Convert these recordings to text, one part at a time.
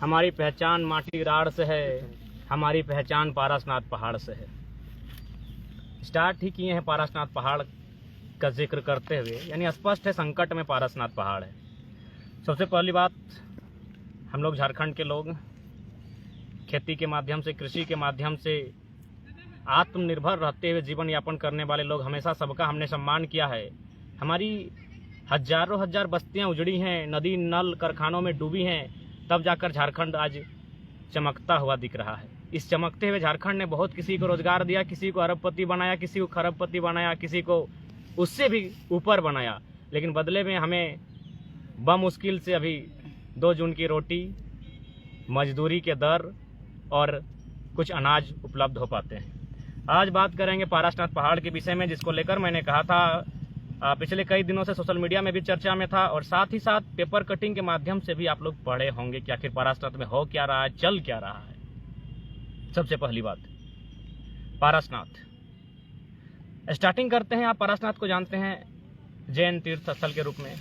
हमारी पहचान माटी राड़ से है, हमारी पहचान पारसनाथ पहाड़ से है। स्टार्ट ही किए हैं पारसनाथ पहाड़ का जिक्र करते हुए, यानी स्पष्ट है संकट में पारसनाथ पहाड़ है। सबसे पहली बात, हम लोग झारखंड के लोग खेती के माध्यम से, कृषि के माध्यम से आत्मनिर्भर रहते हुए जीवन यापन करने वाले लोग, हमेशा सबका हमने सम्मान किया है। हमारी हजारों हजार बस्तियां उजड़ी हैं, नदी नल कारखानों में डूबी हैं, तब जाकर झारखंड आज चमकता हुआ दिख रहा है। इस चमकते हुए झारखंड ने बहुत किसी को रोजगार दिया, किसी को अरबपति बनाया, किसी को खरबपति बनाया, किसी को उससे भी ऊपर बनाया, लेकिन बदले में हमें बमुश्किल से अभी 2 जून की रोटी, मजदूरी के दर और कुछ अनाज उपलब्ध हो पाते हैं। आज बात करेंगे पारसनाथ पहाड़ के विषय में, जिसको लेकर मैंने कहा था पिछले कई दिनों से सोशल मीडिया में भी चर्चा में था, और साथ ही साथ पेपर कटिंग के माध्यम से भी आप लोग पढ़े होंगे कि आखिर पारसनाथ में हो क्या रहा है, चल क्या रहा है। सबसे पहली बात, पारसनाथ स्टार्टिंग करते हैं। आप पारसनाथ को जानते हैं जैन तीर्थ स्थल के रूप में।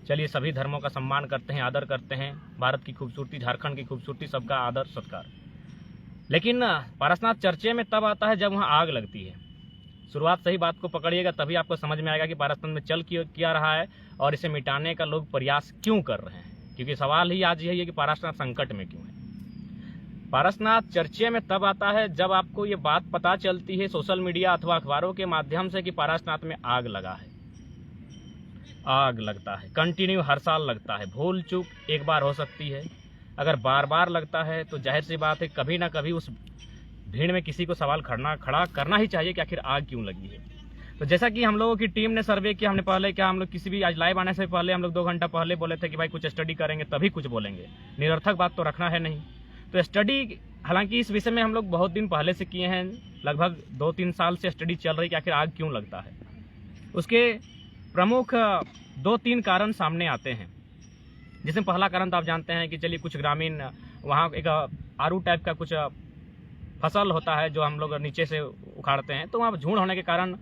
चलिए, सभी धर्मों का सम्मान करते हैं, आदर करते हैं। भारत की खूबसूरती, झारखंड की खूबसूरती, सबका आदर सत्कार। लेकिन पारसनाथ चर्चे में तब आता है जब वहाँ आग लगती है। शुरुआत सही बात को पकड़िएगा, तभी आपको समझ में आएगा कि पारसनाथ में चल क्या रहा है और इसे मिटाने का लोग प्रयास क्यों कर रहे हैं। क्योंकि सवाल ही आज यही है कि पारसनाथ संकट में क्यों है। पारसनाथ चर्चे में तब आता है जब आपको ये बात पता चलती है सोशल मीडिया अथवा अखबारों के माध्यम से कि पारसनाथ में आग लगा है। आग लगता है, कंटिन्यू हर साल लगता है। भूल चूक एक बार हो सकती है, अगर बार बार लगता है तो जाहिर सी बात है कभी ना कभी उस भीड़ में किसी को सवाल खड़ा करना ही चाहिए कि आखिर आग क्यों लगी है। तो जैसा कि हम लोगों की टीम ने सर्वे किया, हमने पहले क्या, हम लोग किसी भी आज लाइव आने से पहले हम लोग 2 घंटा पहले बोले थे कि भाई कुछ स्टडी करेंगे तभी कुछ बोलेंगे, निरर्थक बात तो रखना है नहीं। तो स्टडी, हालांकि इस विषय में हम लोग बहुत दिन पहले से किए हैं, लगभग 2-3 साल से स्टडी चल रही कि आखिर आग क्यों लगता है। उसके प्रमुख 2-3 कारण सामने आते हैं, जिसमें पहला कारण तो आप जानते हैं कि चलिए कुछ ग्रामीण, वहाँ एक आरू टाइप का कुछ फसल होता है जो हम लोग नीचे से उखाड़ते हैं, तो वहाँ झुंड होने के कारण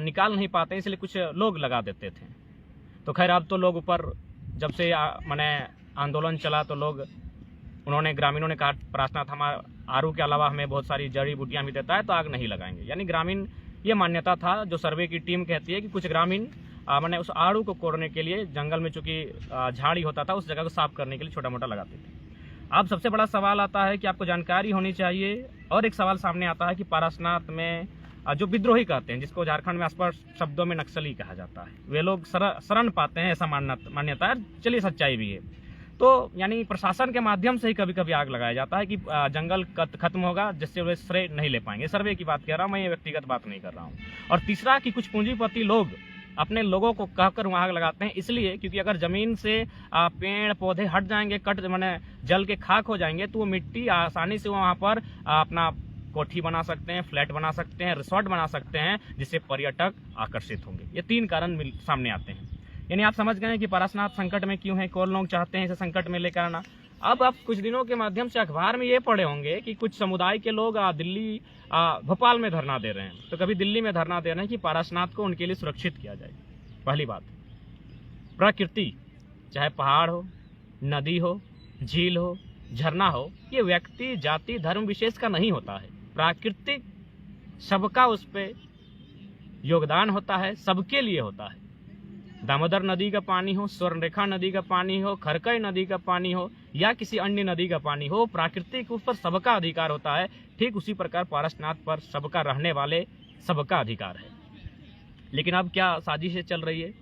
निकाल नहीं पाते, इसलिए कुछ लोग लगा देते थे। तो खैर अब तो लोग ऊपर, जब से मैंने आंदोलन चला तो लोग, उन्होंने, ग्रामीणों ने कहा पारसनाथ हमारा आरू के अलावा हमें बहुत सारी जड़ी बूटियाँ भी देता है, तो आग नहीं लगाएंगे। यानी ग्रामीण, ये मान्यता था, जो सर्वे की टीम कहती है कि कुछ ग्रामीण मैंने उस आड़ू को कोड़ने के लिए जंगल में चूंकि झाड़ी होता था, उस जगह को साफ करने के लिए छोटा मोटा लगाते थे। अब सबसे बड़ा सवाल आता है कि आपको जानकारी होनी चाहिए, और एक सवाल सामने आता है कि पारसनाथ में जो विद्रोही कहते हैं, जिसको झारखंड में स्पष्ट शब्दों में नक्सली कहा जाता है, वे लोग शरण पाते हैं, ऐसा मान्यता है। चलिए, सच्चाई भी है। तो यानी प्रशासन के माध्यम से ही कभी कभी आग लगाया जाता है कि जंगल खत्म होगा, जिससे वे श्रेय नहीं ले पाएंगे। सर्वे की बात कह रहा हूँ मैं, ये व्यक्तिगत बात नहीं कर रहा हूँ। और तीसरा कि कुछ पूंजीपति लोग अपने लोगों को कहकर वहाँ आग लगाते हैं, इसलिए क्योंकि अगर जमीन से पेड़ पौधे हट जाएंगे, माने जल के खाक हो जाएंगे, तो वो मिट्टी आसानी से वहाँ पर अपना कोठी बना सकते हैं, फ्लैट बना सकते हैं, रिसोर्ट बना सकते हैं, जिससे पर्यटक आकर्षित होंगे। ये 3 कारण सामने आते हैं। यानी आप समझ गए कि पारसनाथ संकट में क्यों है, कौन लोग चाहते हैं इसे संकट में लेकर आना। अब आप कुछ दिनों के माध्यम से अखबार में ये पढ़े होंगे कि कुछ समुदाय के लोग दिल्ली, भोपाल में धरना दे रहे हैं। तो कभी दिल्ली में धरना दे रहे हैं कि पारसनाथ को उनके लिए सुरक्षित किया जाए। पहली बात, प्रकृति, चाहे पहाड़ हो, नदी हो, झील हो, झरना हो, ये व्यक्ति, जाति, धर्म विशेष का नहीं होता है। प्राकृतिक सबका उस पर योगदान होता है, सबके लिए होता है। दामोदर नदी का पानी हो, स्वर्णरेखा नदी का पानी हो, खरकई नदी का पानी हो, या किसी अन्य नदी का पानी हो, प्राकृतिक उस पर सबका अधिकार होता है। ठीक उसी प्रकार पारसनाथ पर सबका रहने वाले सबका अधिकार है। लेकिन अब क्या साजिशें चल रही है,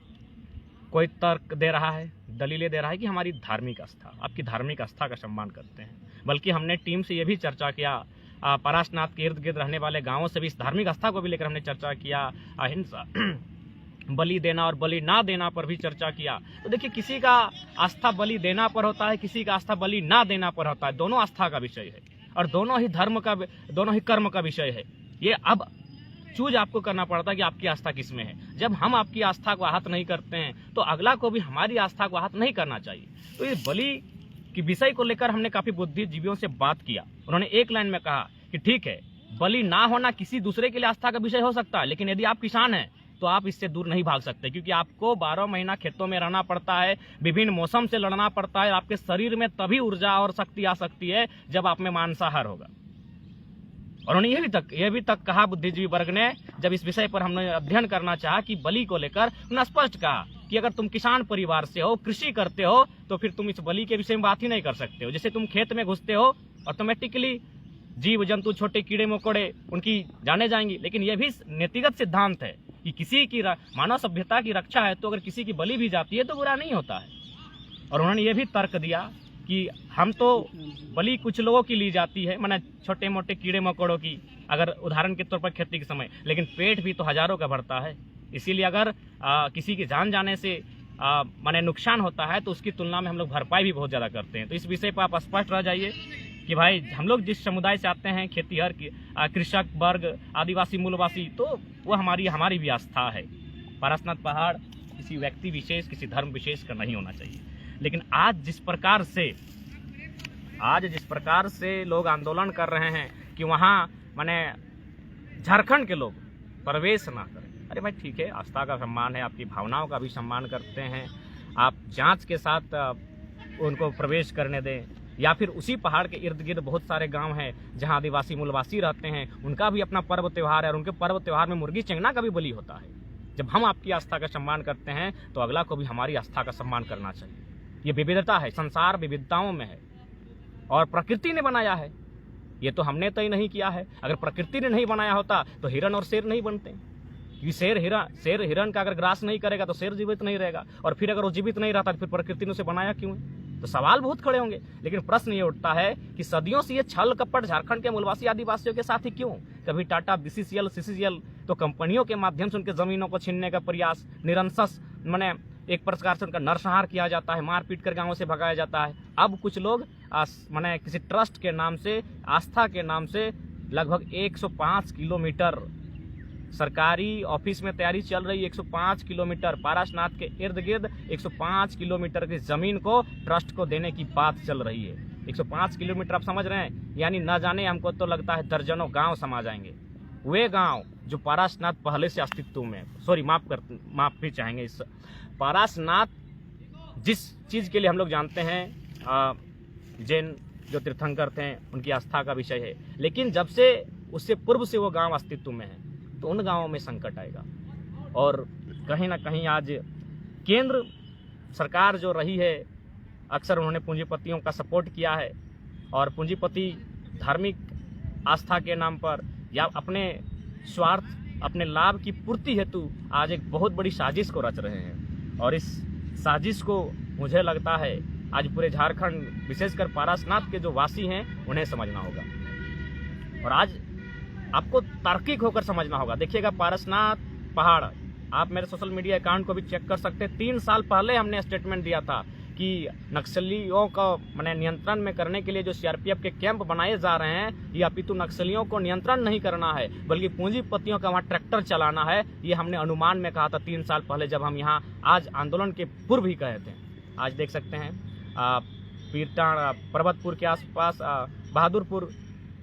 कोई तर्क दे रहा है, दलीलें दे रहा है कि हमारी धार्मिक आस्था, आपकी धार्मिक आस्था का सम्मान करते हैं। बल्कि हमने टीम से यह भी चर्चा किया, पारसनाथ के इर्द गिर्द रहने वाले गाँवों से भी इस धार्मिक आस्था को भी लेकर हमने चर्चा किया। अहिंसा, बलि देना और बलि ना देना पर भी चर्चा किया। तो देखिए, किसी का आस्था बलि देना पर होता है, किसी का आस्था बलि ना देना पर होता है। दोनों आस्था का विषय है और दोनों ही धर्म का, दोनों ही कर्म का विषय है। ये अब चूज आपको करना पड़ता है कि आपकी आस्था किस में है। जब हम आपकी आस्था को आहत नहीं करते हैं, तो अगला को भी हमारी आस्था को आहत नहीं करना चाहिए। तो ये बलि की विषय को लेकर हमने काफी बुद्धिजीवियों से बात किया। उन्होंने एक लाइन में कहा कि ठीक है, बलि ना होना किसी दूसरे के लिए आस्था का विषय हो सकता है, लेकिन यदि आप किसान हैं, तो आप इससे दूर नहीं भाग सकते, क्योंकि आपको 12 महीना खेतों में रहना पड़ता है, विभिन्न मौसम से लड़ना पड़ता है। आपके शरीर में तभी ऊर्जा और शक्ति आ सकती है जब आप में मांसाहार होगा। और उन्होंने ये भी तक कहा, बुद्धिजीवी वर्ग ने, जब इस विषय पर हमने अध्ययन करना चाहा कि बलि को लेकर, उन्होंने स्पष्ट कहा कि अगर तुम किसान परिवार से हो, कृषि करते हो, तो फिर तुम इस बलि के विषय में बात ही नहीं कर सकते हो। जैसे तुम खेत में घुसते हो, ऑटोमेटिकली जीव जंतु, छोटे कीड़े मकोड़े, उनकी जाने जाएंगी। लेकिन यह भी नीतिगत सिद्धांत है कि किसी की मानव सभ्यता की रक्षा है, तो अगर किसी की बलि भी जाती है तो बुरा नहीं होता है। और उन्होंने ये भी तर्क दिया कि हम तो बलि कुछ लोगों की ली जाती है, माने छोटे मोटे कीड़े मकोड़ों की, अगर उदाहरण के तौर पर खेती के समय, लेकिन पेट भी तो हजारों का भरता है। इसीलिए अगर किसी की जान जाने से माने नुकसान होता है तो उसकी तुलना में हम लोग भरपाई भी बहुत ज़्यादा करते हैं। तो इस विषय पर आप स्पष्ट रह जाइए कि भाई हम लोग जिस समुदाय से आते हैं, खेतीहर, कृषक वर्ग, आदिवासी मूलवासी, तो वो हमारी भी आस्था है। पारसनाथ पहाड़ किसी व्यक्ति विशेष, किसी धर्म विशेष का नहीं होना चाहिए। लेकिन आज जिस प्रकार से लोग आंदोलन कर रहे हैं कि वहाँ माने झारखंड के लोग प्रवेश ना करें, अरे भाई ठीक है, आस्था का सम्मान है, आपकी भावनाओं का भी सम्मान करते हैं, आप जांच के साथ उनको प्रवेश करने दें। या फिर उसी पहाड़ के इर्द गिर्द बहुत सारे गांव हैं जहां आदिवासी मूलवासी रहते हैं, उनका भी अपना पर्व त्यौहार है, और उनके पर्व त्यौहार में मुर्गी चंगना का भी बलि होता है। जब हम आपकी आस्था का सम्मान करते हैं तो अगला को भी हमारी आस्था का सम्मान करना चाहिए। ये विविधता है, संसार विविधताओं में है, और प्रकृति ने बनाया है, ये तो हमने तय नहीं किया है। अगर प्रकृति ने नहीं बनाया होता तो हिरन और शेर नहीं बनते, क्योंकि शेर हिरन का अगर ग्रास नहीं करेगा तो शेर जीवित नहीं रहेगा, और फिर अगर वो जीवित नहीं रहता तो फिर प्रकृति ने उसे बनाया क्यों है? तो सवाल बहुत खड़े होंगे। लेकिन प्रश्न ये उठता है कि सदियों से ये छल कपट झारखंड के मूलवासी आदिवासियों के साथ ही क्यों? कभी टाटा, बीसीसीएल, सीसीसीएल तो कंपनियों के माध्यम से उनके जमीनों को छीनने का प्रयास, निरंकुश माने एक प्रकार से उनका नरसंहार किया जाता है, मारपीट कर गांवों से भगाया जाता है। अब कुछ लोग माने किसी ट्रस्ट के नाम से, आस्था के नाम से लगभग 105 किलोमीटर सरकारी ऑफिस में तैयारी चल रही है, 105 किलोमीटर पारसनाथ के इर्द गिर्द 105 किलोमीटर की जमीन को ट्रस्ट को देने की बात चल रही है। 105 किलोमीटर आप समझ रहे हैं, यानी न जाने हमको तो लगता है दर्जनों गांव समा जाएंगे। वे गांव जो पारसनाथ पहले से अस्तित्व में, माफी चाहेंगे, इस पारसनाथ जिस चीज़ के लिए हम लोग जानते हैं, जैन जो तीर्थंकर थे उनकी आस्था का विषय है, लेकिन जब से उससे पूर्व से वो गांव अस्तित्व में है तो उन गांवों में संकट आएगा। और कहीं ना कहीं आज केंद्र सरकार जो रही है, अक्सर उन्होंने पूंजीपतियों का सपोर्ट किया है, और पूंजीपति धार्मिक आस्था के नाम पर या अपने स्वार्थ, अपने लाभ की पूर्ति हेतु आज एक बहुत बड़ी साजिश को रच रहे हैं। और इस साजिश को मुझे लगता है आज पूरे झारखंड, विशेषकर पारसनाथ के जो वासी हैं, उन्हें समझना होगा, और आज आपको तार्किक होकर समझना होगा। देखिएगा, पारसनाथ पहाड़, आप मेरे सोशल मीडिया अकाउंट को भी चेक कर सकते हैं। 3 साल पहले हमने स्टेटमेंट दिया था कि नक्सलियों को माने नियंत्रण में करने के लिए जो सीआरपीएफ के कैंप बनाए जा रहे हैं, ये अपितु नक्सलियों को नियंत्रण नहीं करना है, बल्कि पूंजीपतियों का वहाँ ट्रैक्टर चलाना है। ये हमने अनुमान में कहा था 3 साल पहले, जब हम यहाँ आज आंदोलन के पूर्व ही कहे थे। आज देख सकते हैं पीरटाण, पर्वतपुर के आसपास, बहादुरपुर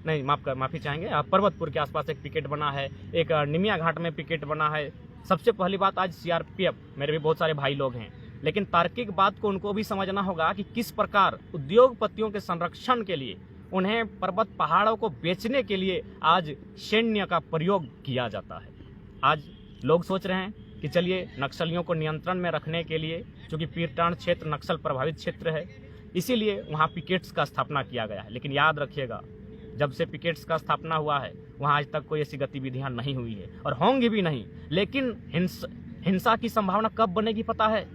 नहीं, माफ़ी चाहेंगे, पर्वतपुर के आसपास एक पिकेट बना है, एक निमिया घाट में पिकेट बना है। सबसे पहली बात, आज सीआरपीएफ, मेरे भी बहुत सारे भाई लोग हैं, लेकिन तार्किक बात को उनको भी समझना होगा कि किस प्रकार उद्योगपतियों के संरक्षण के लिए, उन्हें पर्वत पहाड़ों को बेचने के लिए आज सैन्य का प्रयोग किया जाता है। आज लोग सोच रहे हैं कि चलिए नक्सलियों को नियंत्रण में रखने के लिए, क्योंकि पीरटाण क्षेत्र नक्सल प्रभावित क्षेत्र है, इसीलिए वहाँ पिकेट्स का स्थापना किया गया है। लेकिन याद रखिएगा, जब से पिकेट्स का स्थापना हुआ है वहाँ आज तक कोई ऐसी गतिविधियाँ नहीं हुई है, और होंगी भी नहीं। लेकिन हिंसा की संभावना कब बनेगी पता है?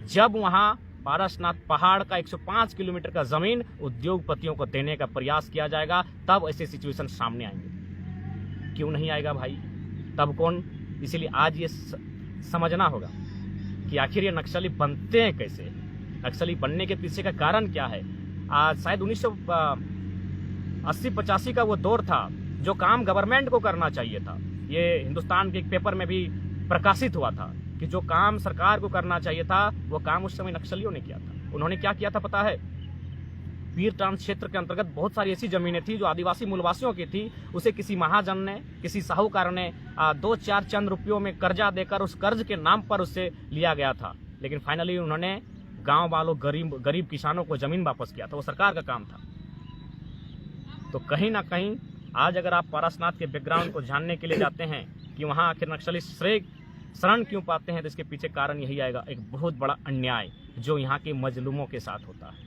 जब वहाँ पारसनाथ पहाड़ का 105 किलोमीटर का जमीन उद्योगपतियों को देने का प्रयास किया जाएगा, तब ऐसे सिचुएशन सामने आएंगे। क्यों नहीं आएगा भाई? तब कौन? इसीलिए आज ये समझना होगा कि आखिर ये नक्सली बनते हैं कैसे, नक्सली बनने के पीछे का कारण क्या है। आज शायद 1980-85 का वो दौर था, जो काम गवर्नमेंट को करना चाहिए था। ये हिंदुस्तान के एक पेपर में भी प्रकाशित हुआ था कि जो काम सरकार को करना चाहिए था, वो काम उस समय नक्सलियों ने किया था। उन्होंने क्या किया था पता है? पीरटान क्षेत्र के अंतर्गत बहुत सारी ऐसी जमीनें थी जो आदिवासी मूलवासियों की थी। उसे किसी महाजन ने, किसी साहूकार ने 2-4 चंद रुपयों में कर्जा देकर उस कर्ज के नाम पर उससे लिया गया था। लेकिन फाइनली उन्होंने गांव वालों, गरीब किसानों को जमीन वापस किया था। वो सरकार का काम था। तो कहीं ना कहीं आज अगर आप पारसनाथ के बैकग्राउंड को जानने के लिए जाते हैं कि वहाँ आखिर नक्सली शरण क्यों पाते हैं, तो इसके पीछे कारण यही आएगा, एक बहुत बड़ा अन्याय जो यहाँ के मजलूमों के साथ होता है,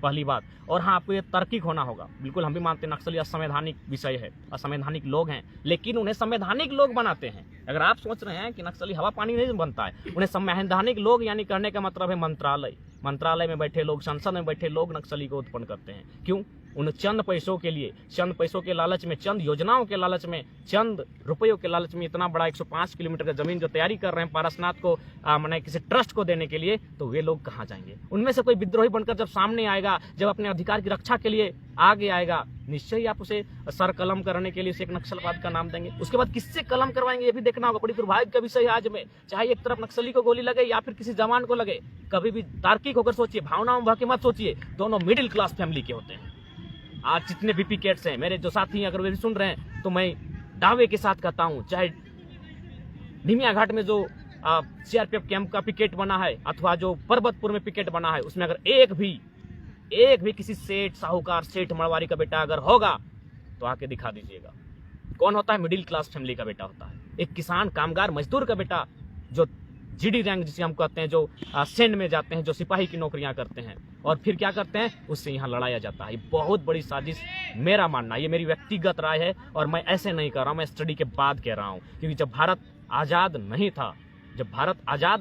पहली बात। और हाँ, आपको ये तार्किक होना होगा। बिल्कुल हम भी मानते हैं नक्सली असंवैधानिक विषय है, असंवैधानिक लोग हैं, लेकिन उन्हें संवैधानिक लोग बनाते हैं। अगर आप सोच रहे हैं कि नक्सली हवा पानी नहीं बनता है, उन्हें संवैधानिक लोग यानी करने का मतलब है मंत्रालय में बैठे लोग, संसद में बैठे लोग नक्सली को उत्पन्न करते हैं। क्यों? उन चंद पैसों के लिए, चंद पैसों के लालच में, चंद योजनाओं के लालच में, चंद रुपयों के लालच में इतना बड़ा 105 किलोमीटर का जमीन जो तैयारी कर रहे हैं पारसनाथ को मैंने किसी ट्रस्ट को देने के लिए, तो वे लोग कहाँ जाएंगे? उनमें से कोई विद्रोही बनकर जब सामने आएगा, जब अपने अधिकार की रक्षा के लिए आगे आएगा, निश्चय ही आप उसे सर कलम करने के लिए उसे एक नक्सलवाद का नाम देंगे। उसके बाद किससे कलम करवाएंगे ये भी देखना होगा। बड़ी दुर्भाग्य का विषय है आज में, चाहे एक तरफ नक्सली को गोली लगे या फिर किसी जवान को लगे, कभी भी तार्किक होकर सोचिए, भावनाओं बह के मत सोचिए। दोनों मिडिल क्लास फैमिली के होते हैं। आज जितने भी पिकेट्स हैं, मेरे जो साथी हैं, अगर वे भी सुन रहे हैं, तो मैं दावे के साथ कहता हूं, चाहे निमिया घाट में जो सीआरपीएफ कैंप का पिकेट बना है अथवा जो पर्वतपुर में पिकेट बना है, उसमें अगर एक भी किसी सेठ, साहूकार, सेठ, मड़वारी का बेटा अगर होगा तो आके दिखा दीजिएगा। कौन होता है? मिडिल क्लास फैमिली का बेटा होता है। एक किसान, कामगार, मजदूर का बेटा जो जीडी रैंक जिसे हम कहते हैं, जो सैन्य में जाते हैं, जो सिपाही की नौकरियां करते हैं, और फिर क्या करते हैं? उससे यहाँ लड़ाया जाता है। ये बहुत बड़ी साजिश, मेरा मानना, ये मेरी व्यक्तिगत राय है, और मैं ऐसे नहीं कर रहा हूँ, मैं स्टडी के बाद कह रहा हूँ। क्योंकि जब भारत आज़ाद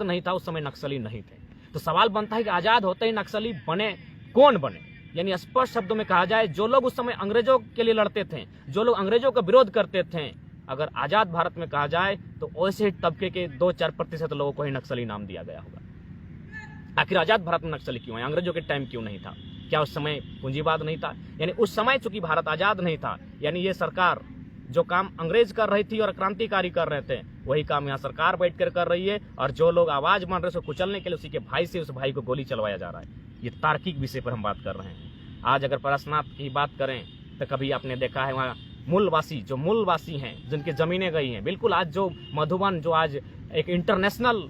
नहीं था, उस समय नक्सली नहीं थे। तो सवाल बनता है कि आज़ाद होते ही नक्सली बने, कौन बने? यानी स्पष्ट शब्दों में कहा जाए, जो लोग उस समय अंग्रेजों के लिए लड़ते थे, जो लोग अंग्रेजों का विरोध करते थे, अगर आज़ाद भारत में कहा जाए तो वैसे ही तबके के 2-4% लोगों को ही नक्सली नाम दिया गया होगा। आखिर आज़ाद भारत में नक्सली क्यों है? अंग्रेजों के टाइम क्यों नहीं था? क्या उस समय पूंजीवाद नहीं था? यानी उस समय चूंकि भारत आज़ाद नहीं था, यानी ये सरकार जो काम अंग्रेज कर रही थी और क्रांतिकारी कर रहे थे, वही काम यहाँ सरकार बैठकर कर रही है। और जो लोग आवाज मान रहे हैं, उसको कुचलने के लिए उसी के भाई से उस भाई को गोली चलवाया जा रहा है। ये तार्किक विषय पर हम बात कर रहे हैं। आज अगर पारसनाथ की बात करें तो कभी आपने देखा है वहाँ मूलवासी हैं, जिनकी जमीनें गई हैं, बिल्कुल आज जो मधुबन, जो आज एक इंटरनेशनल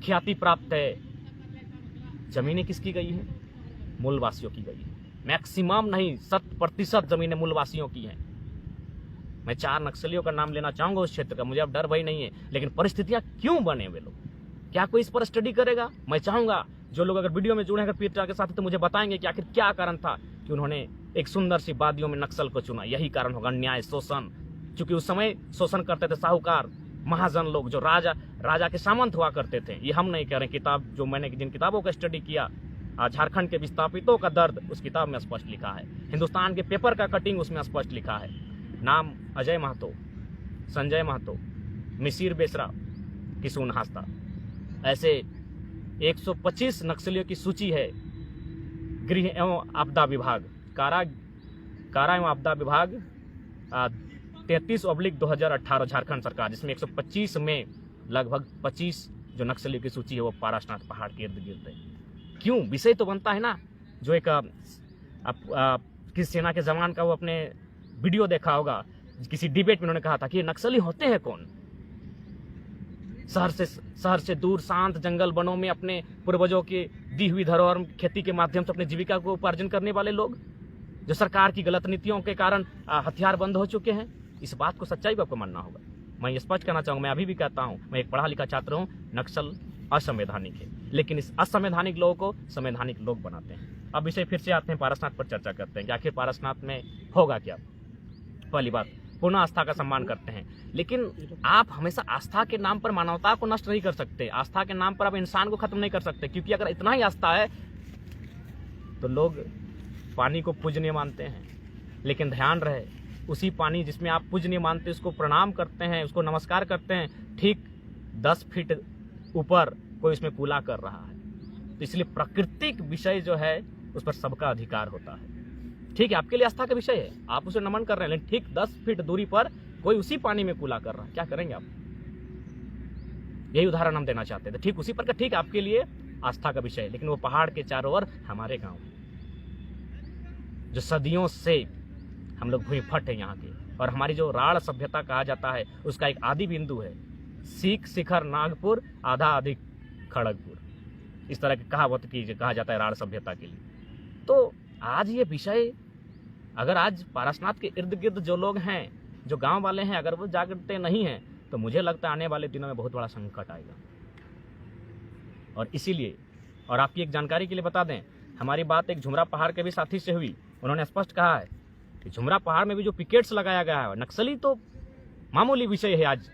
ख्याति प्राप्त है, जमीनें किसकी गई हैं? मूलवासियों की गई है। मैक्सिमम नहीं, 100% जमीनें मूलवासियों की हैं। मैं 4 नक्सलियों का नाम लेना चाहूंगा उस क्षेत्र का, मुझे अब डर भय नहीं है, लेकिन परिस्थितियां क्यों बने वे लोग, क्या कोई इस पर स्टडी करेगा? मैं चाहूंगा जो लोग अगर वीडियो में जुड़े हैं पीरटान के साथ, तो मुझे बताएंगे कि आखिर क्या कारण था कि उन्होंने एक सुंदर सी वादियों में नक्सल को चुना। यही कारण होगा, अन्याय, शोषण। क्योंकि उस समय शोषण करते थे साहूकार, महाजन लोग, जो राजा के सामंत हुआ करते थे। ये हम नहीं कह रहे, किताब जो मैंने जिन किताबों का स्टडी किया, झारखंड के विस्थापितों का दर्द, उस किताब में स्पष्ट लिखा है। हिंदुस्तान के पेपर का कटिंग, उसमें स्पष्ट लिखा है। नाम अजय महतो, संजय महतो, मिसिर बेसरा, किशोर हास्ता, ऐसे 125 नक्सलियों की सूची है। गृह एवं आपदा विभाग, कारा एवं आपदा विभाग 33/2018 झारखंड सरकार, जिसमें 125 में लगभग 25 जो नक्सलियों की सूची है वो पारसनाथ पहाड़ के इर्द गिर्द है। क्यों? विषय तो बनता है ना। जो एक किस सेना के जवान का वो अपने वीडियो देखा होगा, किसी डिबेट में उन्होंने कहा था कि ये नक्सली होते हैं कौन? शहर से दूर शांत जंगल वनों में अपने पूर्वजों की दी हुई धरोहर खेती के माध्यम से अपने जीविका को उपार्जन करने वाले लोग, जो सरकार की गलत नीतियों के कारण हथियार बंद हो चुके हैं। इस बात को सच्चाई आपको मानना होगा। मैं स्पष्ट कहना चाहूंगा, मैं अभी भी कहता हूं, मैं एक पढ़ा लिखा छात्र हूं, नक्सल असंवैधानिक है, लेकिन इस असंवैधानिक लोगों को संवैधानिक लोग बनाते हैं। अब इसे फिर से आते हैं, पारसनाथ पर चर्चा करते हैं कि आखिर पारसनाथ में होगा क्या। पहली बात, पूर्ण आस्था का सम्मान करते हैं, लेकिन आप हमेशा आस्था के नाम पर मानवता को नष्ट नहीं कर सकते, आस्था के नाम पर आप इंसान को खत्म नहीं कर सकते। क्योंकि अगर इतना ही आस्था है तो लोग पानी को पूजनीय मानते हैं, लेकिन ध्यान रहे, उसी पानी जिसमें आप पूजनीय मानते हैं, उसको प्रणाम करते हैं, उसको नमस्कार करते हैं, ठीक 10 फीट ऊपर कोई उसमें कूला कर रहा है। तो इसलिए प्राकृतिक विषय जो है उस पर सबका अधिकार होता है। ठीक है, आपके लिए आस्था का विषय है, आप उसे नमन कर रहे हैं, लेकिन ठीक 10 फीट दूरी पर कोई उसी पानी में कूला कर रहा है, क्या करेंगे आप? यही उदाहरण हम देना चाहते थे। ठीक उसी पर का, ठीक आपके लिए आस्था का विषय है, लेकिन वो पहाड़ के चारों ओर हमारे गांव है। जो सदियों से हम लोग भूमिफट है यहाँ के, और हमारी जो राढ़ सभ्यता कहा जाता है उसका एक आदि बिंदु है सीख शिखर नागपुर आधा अधिक खड़गपुर, इस तरह की कहावत की कहा जाता है राढ़ सभ्यता के लिए। तो आज ये विषय अगर आज पारसनाथ के इर्द गिर्द जो लोग हैं, जो गांव वाले हैं, अगर वो जागते नहीं हैं तो मुझे लगता है आने वाले दिनों में बहुत बड़ा संकट आएगा। और इसीलिए, और आपकी एक जानकारी के लिए बता दें, हमारी बात एक झुमरा पहाड़ के भी साथी से हुई। उन्होंने स्पष्ट कहा है कि झुमरा पहाड़ में भी जो पिकेट्स लगाया गया है, नक्सली तो मामूली विषय है। आज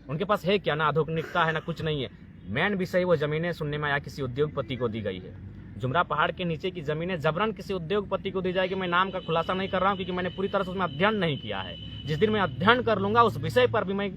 उनके पास है क्या, ना आधुनिकता है ना कुछ नहीं है। मेन विषय वो जमीनें सुनने में आया किसी उद्योगपति को दी गई है। झुमरा पहाड़ के नीचे की जमीनें जबरन किसी उद्योगपति को दी जाएगी। मैं नाम का खुलासा नहीं कर रहा हूं क्योंकि मैंने पूरी तरह से उसमें अध्ययन नहीं किया है। जिस दिन मैं अध्ययन कर लूंगा उस विषय पर भी मैं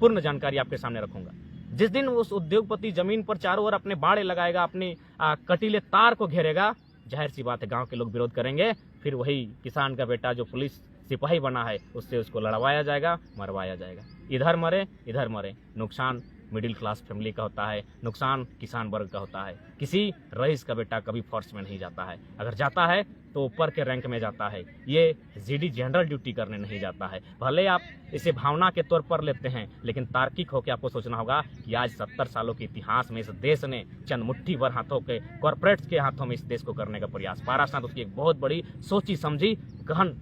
पूर्ण जानकारी आपके सामने रखूंगा। जिस दिन उस उद्योगपति जमीन पर चारों ओर अपने बाड़े लगाएगा, अपने कटीले तार को घेरेगा, जाहिर सी बात है गांव के लोग विरोध करेंगे। फिर वही किसान का बेटा जो पुलिस सिपाही बना है उससे उसको लड़वाया जाएगा, मरवाया जाएगा। इधर मरे इधर मरे। नुकसान मिडिल क्लास फैमिली का होता है, नुकसान किसान वर्ग का होता है। किसी रईस का बेटा कभी फोर्स में नहीं जाता है, अगर जाता है तो ऊपर के रैंक में जाता है। ये जीडी जनरल ड्यूटी करने नहीं जाता है। भले आप इसे भावना के तौर पर लेते हैं, लेकिन तार्किक होकर आपको सोचना होगा कि आज 70 सालों के इतिहास में इस देश ने चंद मुट्ठी भर हाथों के कॉर्पोरेट्स के हाथों में इस देश को करने का प्रयास, पारासनाथ उसकी एक बहुत बड़ी सोची समझी गहन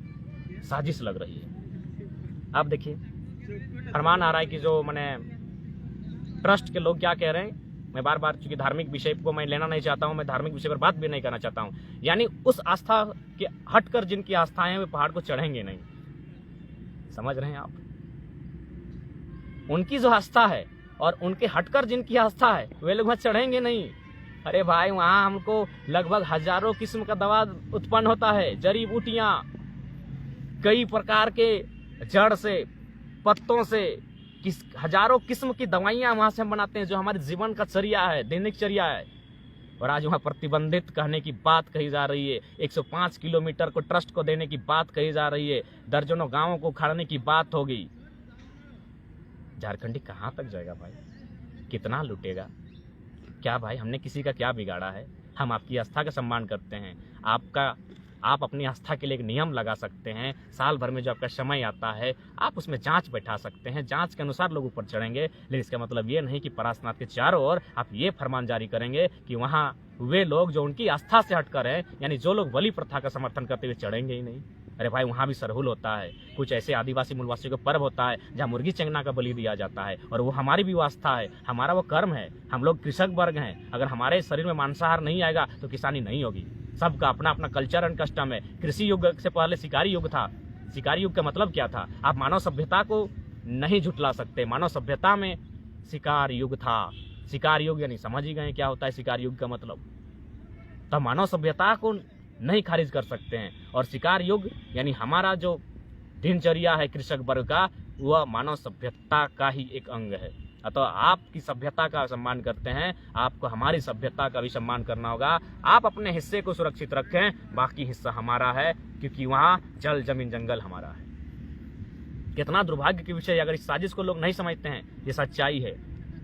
साजिश लग रही है। अब देखिए फरमान आ रहा है कि जो मैंने ट्रस्ट के लोग क्या कह रहे हैं। मैं बार बार, चूंकि धार्मिक विषय को मैं लेना नहीं चाहता हूं, मैं धार्मिक विषय पर बात भी नहीं करना चाहता हूं। यानी उस आस्था के हटकर जिनकी आस्थाएं हैं वे पहाड़ को चढ़ेंगे नहीं। समझ रहे हैं आप? उनकी जो आस्था है और उनके हटकर जिनकी आस्था है वे लोग वहां चढ़ेंगे नहीं। अरे भाई, वहां हमको लगभग हजारों किस्म का दवा उत्पन्न होता है, जड़ी बूटियां, कई प्रकार के जड़ से, पत्तों से, हजारों किस्म की दवाइयां वहां से हम बनाते हैं, जो हमारे जीवन का चर्या है, दैनिक चर्या है। और आज वहां प्रतिबंधित कहने की बात कही जा रही है। 105 किलोमीटर को ट्रस्ट को देने की बात कही जा रही है। दर्जनों गांवों को उखाड़ने की बात होगी। झारखंडी कहां तक जाएगा भाई? कितना लूटेगा? क्या भाई, हमने किसी का क्या बिगाड़ा है? हम आपकी आस्था का सम्मान करते हैं। आप अपनी आस्था के लिए एक नियम लगा सकते हैं। साल भर में जो आपका समय आता है आप उसमें जांच बैठा सकते हैं, जांच के अनुसार लोग ऊपर चढ़ेंगे। लेकिन इसका मतलब ये नहीं कि पारसनाथ के चारों ओर आप ये फरमान जारी करेंगे कि वहां वे लोग जो उनकी आस्था से हटकर हैं, यानी जो लोग बलि प्रथा का समर्थन करते हुए चढ़ेंगे ही नहीं। अरे भाई, वहां भी सरहुल होता है, कुछ ऐसे आदिवासी मूलवासियों का पर्व होता है जहाँ मुर्गी चंगना का बलि दिया जाता है, और वो हमारी भी वो आस्था है, हमारा वो कर्म है। हम लोग कृषक वर्ग हैं, अगर हमारे शरीर में मांसाहार नहीं आएगा तो किसानी नहीं होगी। सबका अपना अपना कल्चर एंड कस्टम है। कृषि युग से पहले शिकारी युग था। शिकारी युग का मतलब क्या था? आप मानव सभ्यता को नहीं झुटला सकते। मानव सभ्यता में शिकार युग था। शिकार युग यानी समझ ही गए क्या होता है शिकार युग का मतलब। तो मानव सभ्यता को नहीं खारिज कर सकते हैं। और शिकार युग यानी हमारा जो दिनचर्या है कृषक वर्ग का, वह मानव सभ्यता का ही एक अंग है। अतः आपकी सभ्यता का सम्मान करते हैं, आपको हमारी सभ्यता का भी सम्मान करना होगा। आप अपने हिस्से को सुरक्षित रखें, बाकी हिस्सा हमारा है, क्योंकि वहां जल जमीन जंगल हमारा है। कितना दुर्भाग्य की विषय, अगर इस साजिश को लोग नहीं समझते हैं। ये सच्चाई है।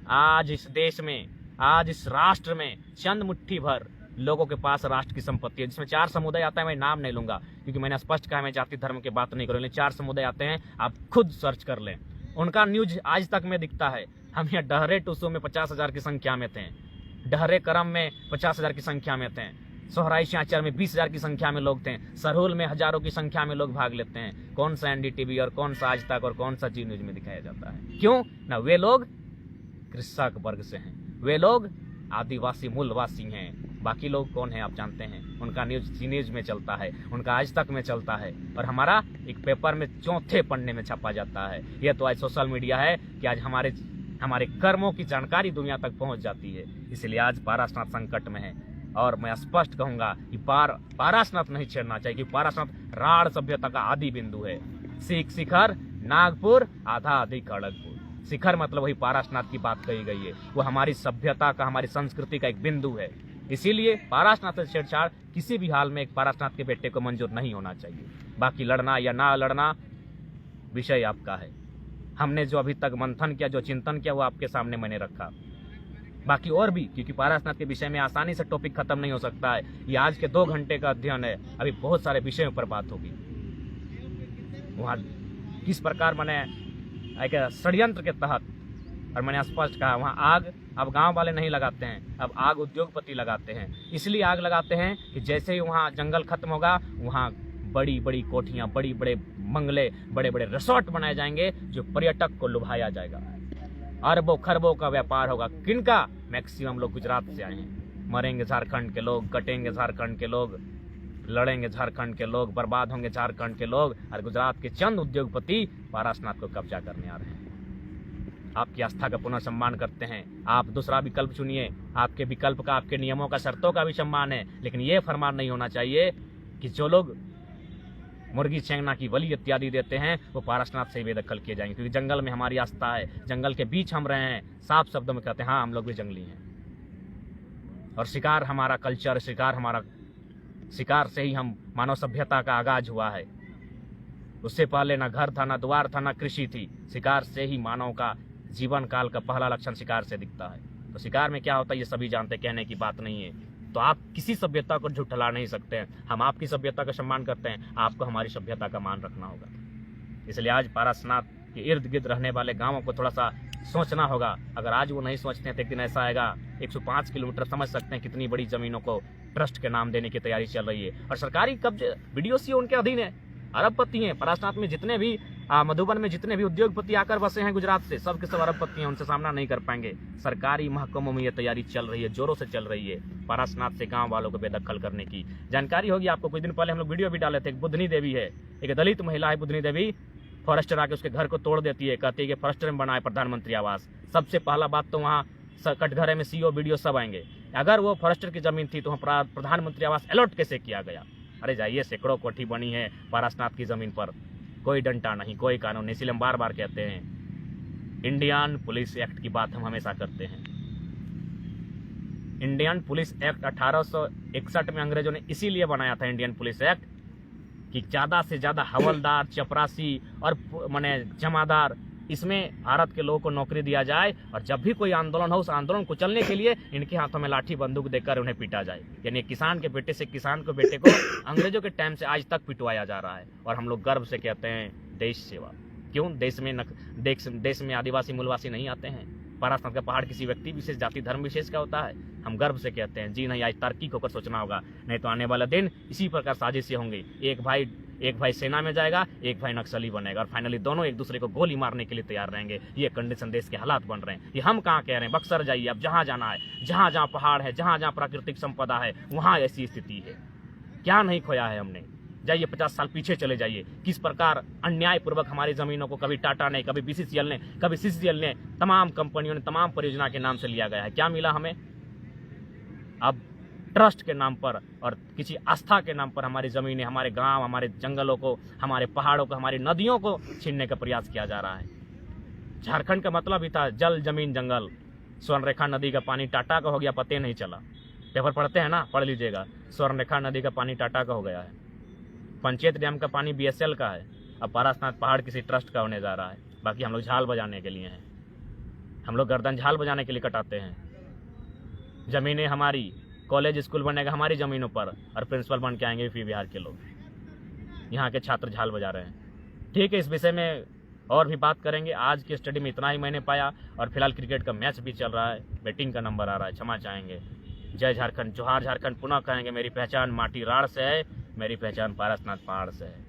आज इस देश में, आज इस राष्ट्र में चंद मुट्ठी भर लोगों के पास राष्ट्र की संपत्ति है, जिसमें 4 समुदाय आता है। मैं नाम नहीं लूंगा क्योंकि मैंने स्पष्ट कहा मैं जाति धर्म की बात नहीं करूँ। 4 समुदाय आते हैं, आप खुद सर्च कर लें। उनका न्यूज आज तक में दिखता है। हम यहाँ डहरे टूसू में 50,000 की संख्या में थे, डहरे करम में 50,000 की संख्या में थे, सोहराई शाचर में 20,000 की संख्या में लोग थे, सरहुल में हजारों की संख्या में लोग भाग लेते हैं। कौन सा एनडीटीवी और कौन सा आज तक और कौन सा जी न्यूज में दिखाया जाता है? क्यों ना? वे लोग कृषक वर्ग से हैं, वे लोग आदिवासी मूलवासी हैं। बाकी लोग कौन है आप जानते हैं? उनका न्यूज जी न्यूज में चलता है, उनका आज तक में चलता है, और हमारा एक पेपर में 4थे पन्ने में छपा जाता है। यह तो आज सोशल मीडिया है कि आज हमारे कर्मों की जानकारी दुनिया तक पहुंच जाती है। इसलिए आज पारसनाथ संकट में है। और मैं स्पष्ट कहूंगा कि पारसनाथ नहीं छेड़ना चाहिए, क्योंकि पारसनाथ राढ़ सभ्यता का आदि बिंदु है। सीख शिखर नागपुर आधा अधिक खड़गपुर। शिखर मतलब वही पारसनाथ की बात कही गई है, वो हमारी सभ्यता का, हमारी संस्कृति का एक बिंदु है। इसीलिए पारसनाथ से छेड़छाड़ किसी भी हाल में एक पारसनाथ के बेटे को मंजूर नहीं होना चाहिए। बाकी लड़ना या ना लड़ना विषय आपका है। हमने जो अभी तक मंथन किया, जो चिंतन किया, वो आपके सामने मैंने रखा। बाकी और भी, क्योंकि पारसनाथ के विषय में आसानी से टॉपिक खत्म नहीं हो सकता है। ये आज के 2 घंटे का अध्ययन है, अभी बहुत सारे विषयों पर बात होगी। वहाँ किस प्रकार मैंने एक षड्यंत्र के तहत, और मैंने स्पष्ट कहा वहाँ आग अब गांव वाले नहीं लगाते हैं, अब आग उद्योगपति लगाते हैं। इसलिए आग लगाते हैं कि जैसे ही वहाँ जंगल खत्म होगा, वहाँ बड़ी बड़ी कोठियाँ, बड़ी बड़े बंगले, बड़े बड़े रिसोर्ट बनाए जाएंगे, जो पर्यटक को लुभाया जाएगा। अरबों खरबों का व्यापार होगा। किनका? मैक्सिमम लोग गुजरात से आए हैं। मरेंगे झारखंड के लोग, कटेंगे झारखंड के लोग, लड़ेंगे झारखंड के लोग, बर्बाद होंगे झारखंड के लोग, और गुजरात के चंद उद्योगपति पारसनाथ को कब्जा करने आ रहे हैं। आपकी आस्था का पुनः सम्मान करते हैं। आप दूसरा विकल्प चुनिए, आपके विकल्प का, आपके नियमों का, शर्तों का भी सम्मान है, लेकिन ये फरमान नहीं होना चाहिए कि जो लोग मुर्गी चेंगना की बलि इत्यादि देते हैं वो पारसनाथ से ही बेदखल किए जाएंगे, क्योंकि जंगल में हमारी आस्था है, जंगल के बीच हम रहे हैं। साफ शब्दों में कहते हैं हाँ, हम लोग भी जंगली हैं, और शिकार हमारा कल्चर, शिकार से ही हम मानव सभ्यता का आगाज हुआ है। उससे पहले ना घर था, ना द्वार था, ना कृषि थी। शिकार से ही मानव का जीवन काल का पहला लक्षण शिकार से दिखता है। तो शिकार में क्या होता है ये सभी जानते, कहने की बात नहीं है। तो आप किसी सभ्यता को झुठला नहीं सकते हैं। हम आपकी सभ्यता का सम्मान करते हैं, आपको हमारी सभ्यता का मान रखना होगा। इसलिए आज पारसनाथ के इर्द गिर्द रहने वाले गांवों को थोड़ा सा सोचना होगा। अगर आज वो नहीं सोचते हैं तो एक दिन ऐसा आएगा, 105 किलोमीटर समझ सकते हैं कितनी बड़ी जमीनों को ट्रस्ट के नाम देने की तैयारी चल रही है, और सरकारी कब्जे बीडीओ उनके अधीन है। अरबपति हैं पारसनाथ में जितने भी, मधुबन में जितने भी उद्योगपति आकर बसे हैं गुजरात से, सबके सब अरबपति हैं, उनसे सामना नहीं कर पाएंगे। सरकारी महकमों में ये तैयारी चल रही है, जोरों से चल रही है, पारसनाथ से गांव वालों को बेदखल करने की। जानकारी होगी आपको, कुछ दिन पहले हम लोग वीडियो भी डाले थे। एक बुधनी देवी है, एक दलित महिला है बुधनी देवी, फॉरेस्टर आके उसके घर को तोड़ देती है, कहती है कि फॉरेस्टर में बनाए प्रधानमंत्री आवास। सबसे पहला बात तो वहाँ कटघरे में सीओ वीडियो सब आएंगे। अगर वो फॉरेस्टर की जमीन थी तो वहाँ प्रधानमंत्री आवास अलॉट कैसे किया गया? अरे जाइए, सैकड़ों कोठी बनी है पारसनाथ की जमीन पर, कोई डंटा नहीं, कोई कानून नहीं। इसलिए हम बार बार कहते हैं, इंडियन पुलिस एक्ट की बात हम हमेशा करते हैं। इंडियन पुलिस एक्ट 1861 में अंग्रेजों ने इसीलिए बनाया था इंडियन पुलिस एक्ट, कि ज्यादा से ज्यादा हवलदार, चपरासी और माने जमादार, इसमें भारत के लोगों को नौकरी दिया जाए, और जब भी कोई आंदोलन हो, उस आंदोलन को चलने के लिए इनके हाथों में लाठी बंदूक देकर उन्हें पीटा जाए। यानी किसान के बेटे से किसान के बेटे को अंग्रेजों के टाइम से आज तक पिटवाया जा रहा है। और हम लोग गर्व से कहते हैं देश सेवा। क्यों? देश में आदिवासी मूलवासी नहीं आते हैं। पारसनाथ का पहाड़ किसी व्यक्ति विशेष, जाति धर्म विशेष का होता है। हम गर्व से कहते हैं जी नहीं, आज तार्किक होकर सोचना होगा, नहीं तो आने वाला दिन इसी प्रकार साजिशें होंगी। एक भाई सेना में जाएगा, एक भाई नक्सली बनेगा, और फाइनली दोनों एक दूसरे को गोली मारने के लिए तैयार रहेंगे। ये कंडीशन देश के हालात बन रहे हैं। ये हम कहाँ कह रहे हैं? बक्सर जाइए, अब जहाँ जाना है, जहाँ जहाँ पहाड़ है, जहाँ जहाँ प्राकृतिक संपदा है, वहाँ ऐसी स्थिति है। क्या नहीं खोया है हमने? जाइए 50 साल पीछे चले जाइए, किस प्रकार अन्यायपूर्वक हमारी जमीनों को कभी टाटा ने, कभी बीसीसीएल ने, कभी सीसीएल ने, तमाम कंपनियों ने, तमाम परियोजना के नाम से लिया गया है। क्या मिला हमें? अब ट्रस्ट के नाम पर और किसी आस्था के नाम पर हमारी जमीनें, हमारे गांव, हमारे जंगलों को, हमारे पहाड़ों को, हमारी नदियों को छीनने का प्रयास किया जा रहा है। झारखंड का मतलब ही था जल, जमीन, जंगल। स्वर्णरेखा नदी का पानी टाटा का हो गया, पता नहीं चला। पेपर पढ़ते हैं ना, पढ़ लीजिएगा। स्वर्णरेखा नदी का पानी टाटा का हो गया है। पंचायत डैम का पानी बीएसएल का है। अब पारसनाथ पहाड़ किसी ट्रस्ट का होने जा रहा है। बाकी हम लोग झाल बजाने के लिए हैं, हम लोग गर्दन झाल बजाने के लिए कटाते हैं। जमीनें हमारी, कॉलेज स्कूल बनेगा हमारी ज़मीनों पर, और प्रिंसिपल बन के आएंगे यूपी बिहार के लोग। यहाँ के छात्र झाल बजा रहे हैं। ठीक है, इस विषय में और भी बात करेंगे। आज की स्टडी में इतना ही मैंने पाया, और फिलहाल क्रिकेट का मैच भी चल रहा है, बैटिंग का नंबर आ रहा है, क्षमा चाहेंगे। जय झारखंड, जोहार झारखंड। पुनः कहेंगे, मेरी पहचान माटी राड़ से है, मेरी पहचान पारसनाथ पहाड़ से है।